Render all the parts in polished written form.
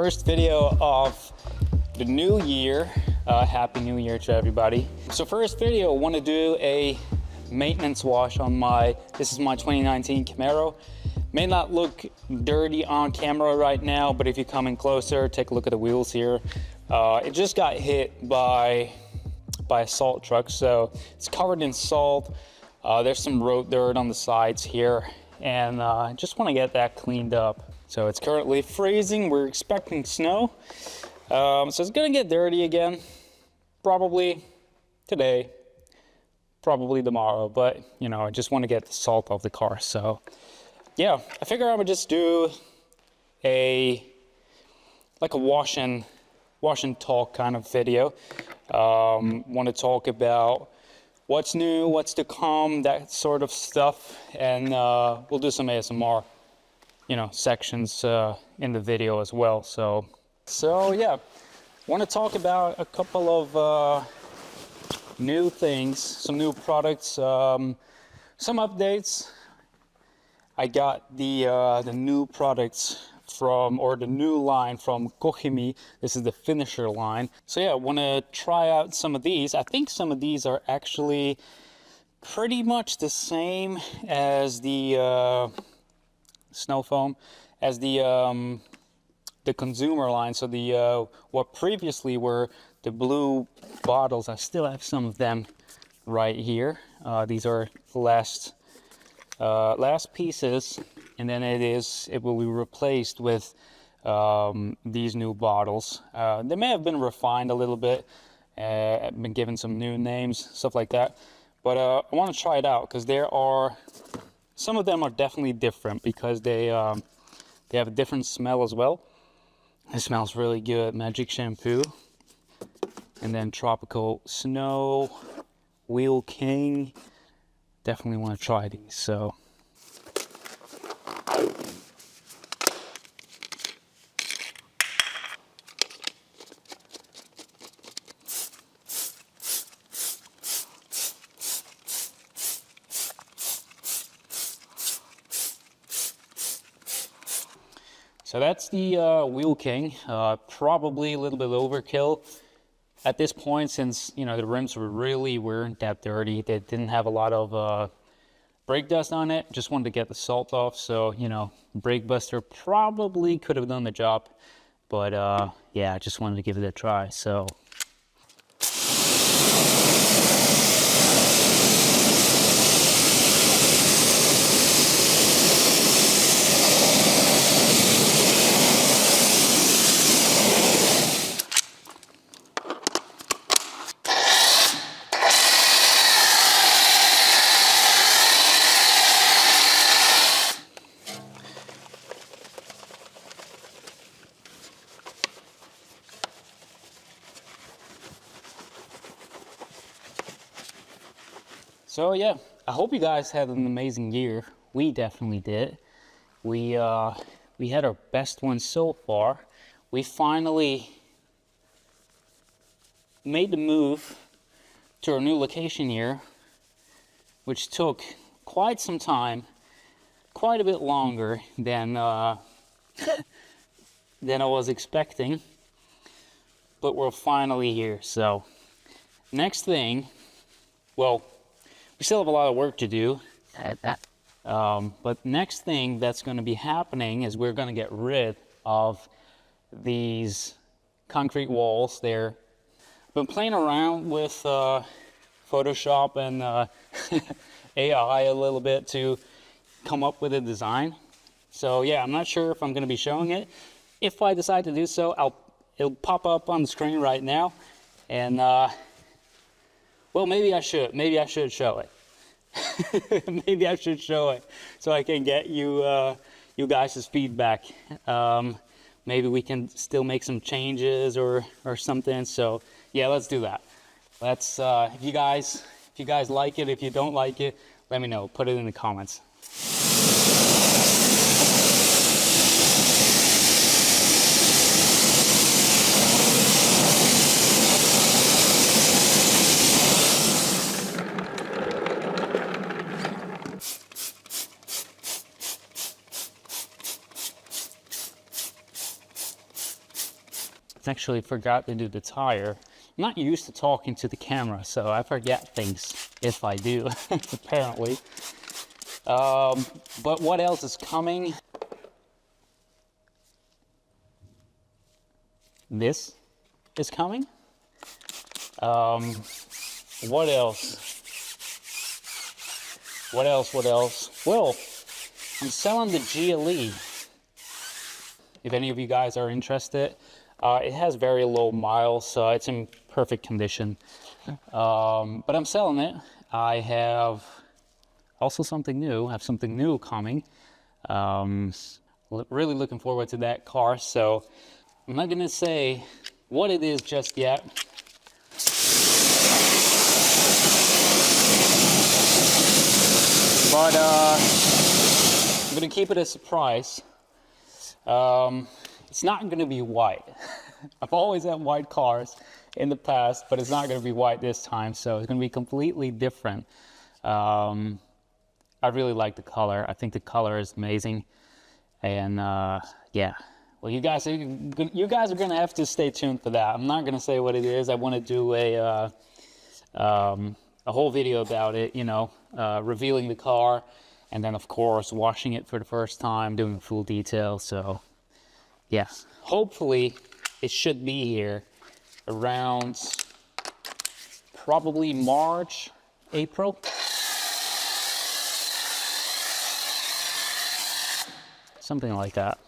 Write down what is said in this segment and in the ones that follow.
first video of the new year. Happy New Year to everybody. So first video, I want to do a maintenance wash on this is my 2019 Camaro. May not look dirty on camera right now, but if you come in closer, take a look at the wheels here. It just got hit by a salt truck, so it's covered in salt. There's some road dirt on the sides here, and I just want to get that cleaned up. So it's currently freezing. We're expecting snow, so it's gonna get dirty again, probably today, probably tomorrow, but you know, I just want to get the salt off the car. So yeah, I figure I would just do a wash and talk kind of video. Want to talk about what's new, what's to come, that sort of stuff, and we'll do some ASMR, you know, sections in the video as well. So yeah, want to talk about a couple of new things, some new products, some updates. I got the new products the new line from Koch Chemie. This is the finisher line. So yeah, I want to try out some of these. I think some of these are actually pretty much the same as the snow foam, as the consumer line. So the what previously were the blue bottles, I still have some of them right here. These are the last pieces, and then it will be replaced with these new bottles. They may have been refined a little bit, been given some new names, stuff like that, but I want to try it out because some of them are definitely different because they have a different smell as well. It smells really good. Magic shampoo, and then tropical snow, Wheel King. Definitely want to try these. So that's the Wheel King. Probably a little bit overkill at this point, since you know the rims weren't that dirty. They didn't have a lot of brake dust on it. Just wanted to get the salt off, so you know, brake buster probably could have done the job, but yeah, I just wanted to give it a try. So yeah, I hope you guys had an amazing year. We definitely did. We had our best one so far. We finally made the move to our new location here, which took quite some time, quite a bit longer than I was expecting, but we're finally here. So next thing, well, we still have a lot of work to do, but next thing that's going to be happening is we're going to get rid of these concrete walls there. I've been playing around with Photoshop and AI a little bit to come up with a design. So yeah, I'm not sure if I'm going to be showing it. If I decide to do so, it'll pop up on the screen right now, and well, maybe I should show it. Maybe I should show it so I can get you guys' feedback. Maybe we can still make some changes or something. So yeah, let's do that. Let's if you guys like it, if you don't like it, let me know. Put it in the comments. actually forgot to do the tire. I'm not used to talking to the camera, so I forget things if I do, apparently. But what else is coming? This is coming. What else? What else? Well, I'm selling the GLE. If any of you guys are interested, it has very low miles, so it's in perfect condition. But I'm selling it. I have also something new. I have something new coming. Really looking forward to that car. So I'm not gonna say what it is just yet. But I'm gonna keep it a surprise. It's not gonna be white. I've always had white cars in the past, but it's not gonna be white this time, so it's gonna be completely different. I really like the color. I think the color is amazing, and yeah. Well, you guys are gonna have to stay tuned for that. I'm not gonna say what it is. I want to do a whole video about it, you know, revealing the car, and then of course washing it for the first time, doing full detail. So yeah, hopefully it should be here around probably March, April. Something like that.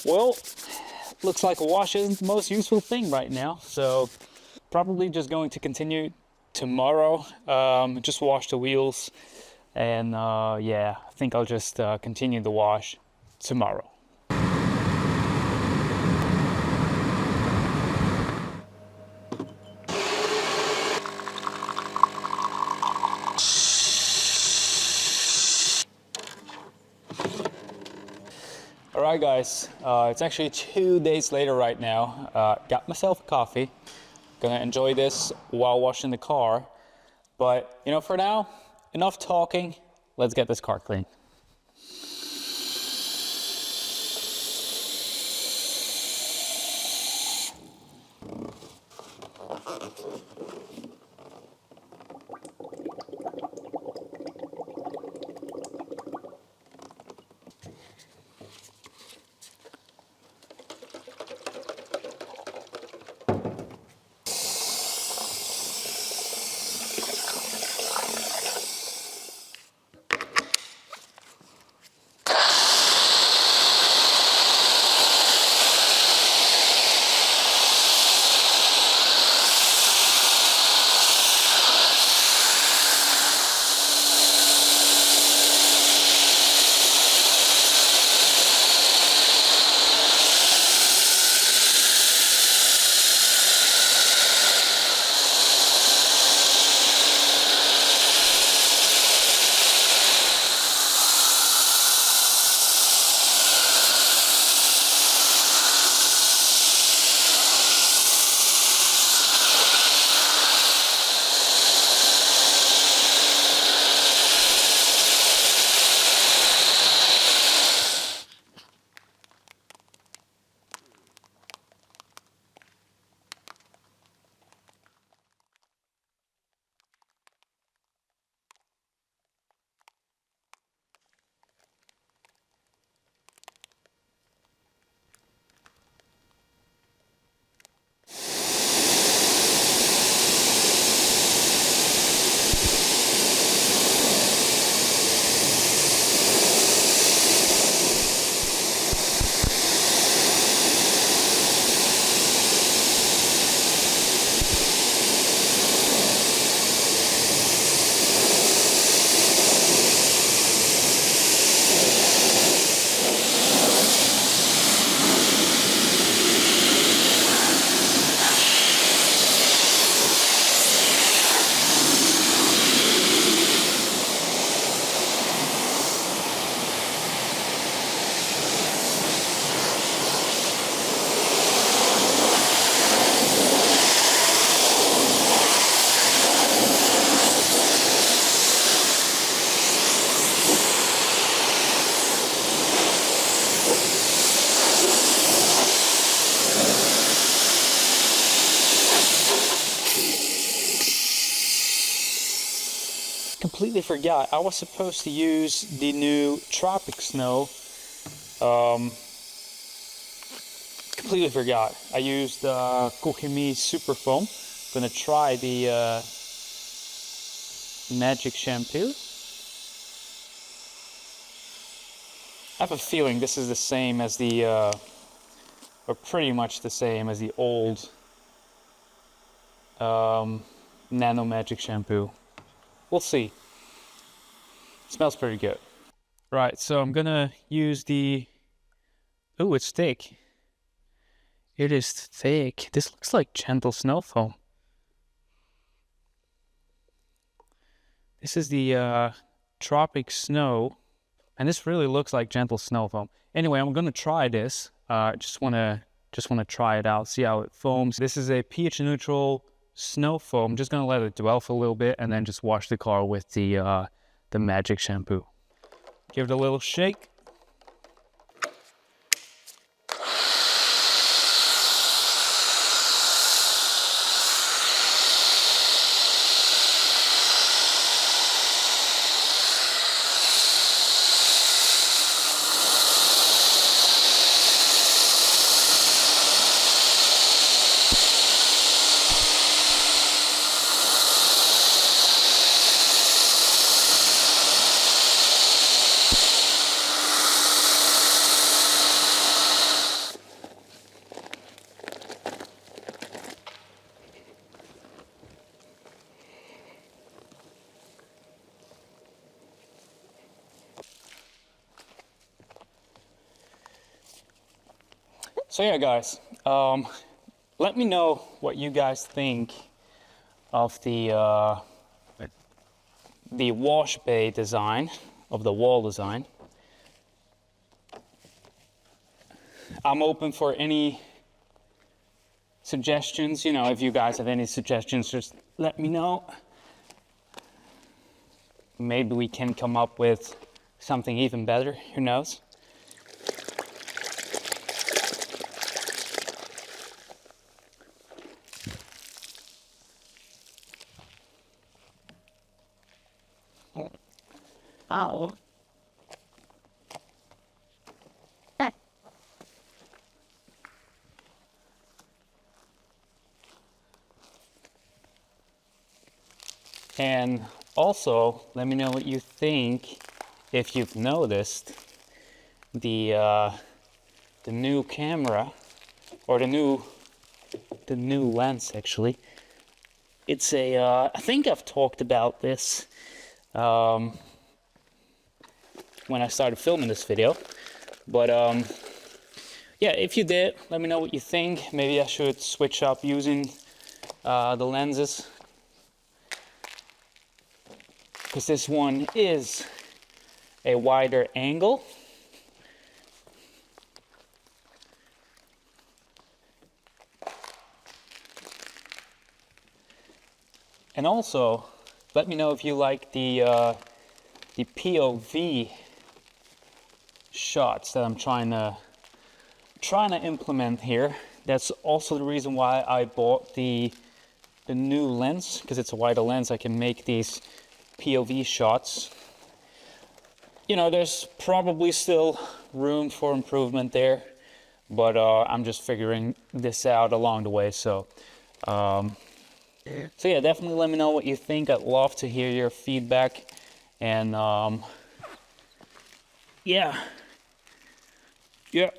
Well, looks like a wash isn't the most useful thing right now, so probably just going to continue tomorrow. Just wash the wheels, and yeah, I think I'll just continue the wash tomorrow. All right, guys, it's actually 2 days later right now. Got myself a coffee. Gonna enjoy this while washing the car. But, you know, for now, enough talking. Let's get this car clean. completely forgot. I was supposed to use the new Tropic Snow. Completely forgot. I used Koch Chemie Super Foam. Gonna try the Magic Shampoo. I have a feeling this is the same as the, or pretty much the same as the old Nano Magic Shampoo. We'll see. It smells pretty good. Right, so I'm gonna use the... Ooh, it's thick. It is thick. This looks like gentle snow foam. This is the Tropic Snow, and this really looks like gentle snow foam. Anyway, I'm gonna try this. Just wanna try it out, see how it foams. This is a pH neutral snow foam. I'm just gonna let it dwell for a little bit and then just wash the car with the Magic Shampoo. Give it a little shake. So yeah, guys, let me know what you guys think of the wash bay design, of the wall design. I'm open for any suggestions. You know, if you guys have any suggestions, just let me know. Maybe we can come up with something even better, who knows? Oh. And also, let me know what you think, if you've noticed the new camera, or the new lens actually. It's a I think I've talked about this when I started filming this video, but yeah, if you did, let me know what you think. Maybe I should switch up using the lenses, because this one is a wider angle. And also, let me know if you like the POV shots that I'm trying to implement here. That's also the reason why I bought the new lens, because it's a wider lens. I can make these POV shots. You know, there's probably still room for improvement there, but I'm just figuring this out along the way. So yeah, definitely let me know what you think. I'd love to hear your feedback. And yeah. Yep.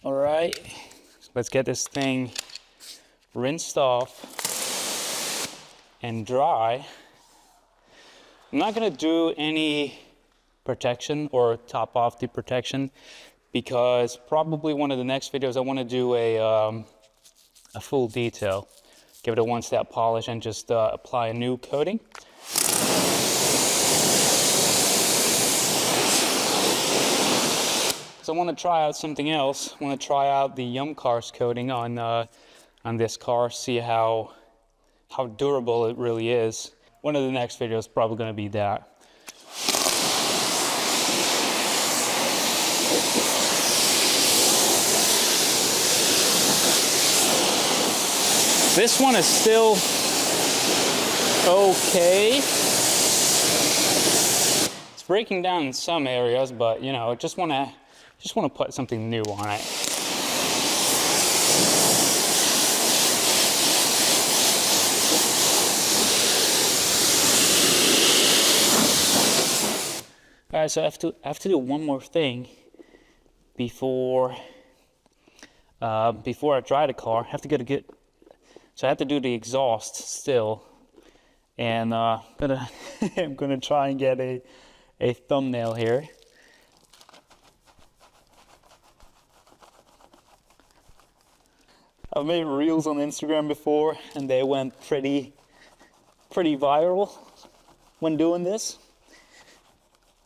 All right, let's get this thing rinsed off and dry. I'm not gonna do any protection or top off the protection, because probably one of the next videos I want to do a full detail, give it a one-step polish and just apply a new coating. So I want to try out something else. I want to try out the Yum Cars coating on this car, see how durable it really is. One of the next videos is probably going to be that. This one is still okay. It's breaking down in some areas, but you know, just want to put something new on it. All right, so I have to do one more thing before I dry the car. I have to get a good. So I have to do the exhaust still, and I'm gonna try and get a thumbnail here. I've made reels on Instagram before, and they went pretty viral when doing this.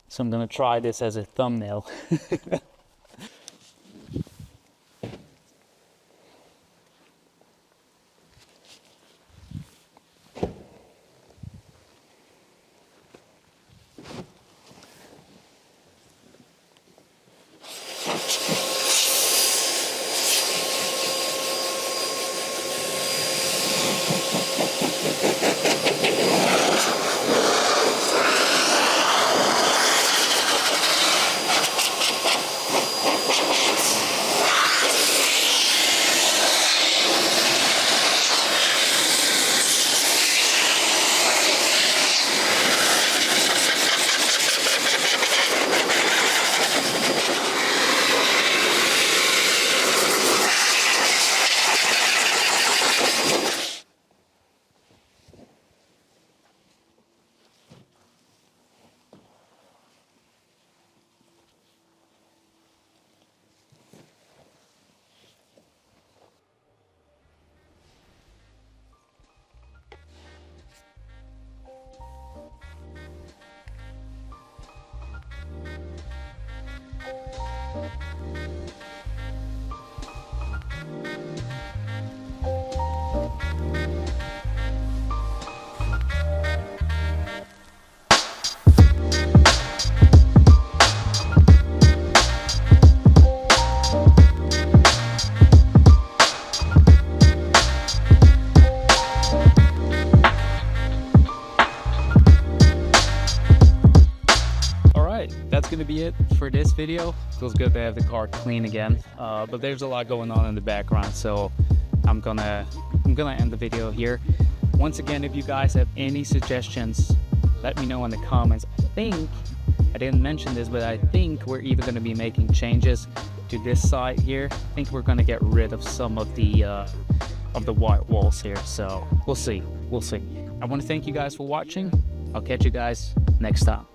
So I'm gonna try this as a thumbnail. That's gonna be it for this video. Feels good to have the car clean again, but there's a lot going on in the background, so I'm gonna end the video here. Once again, if you guys have any suggestions, let me know in the comments. I didn't mention this, but I think we're either gonna be making changes to this side here. I think we're gonna get rid of some of the white walls here, so we'll see. I want to thank you guys for watching. I'll catch you guys next time.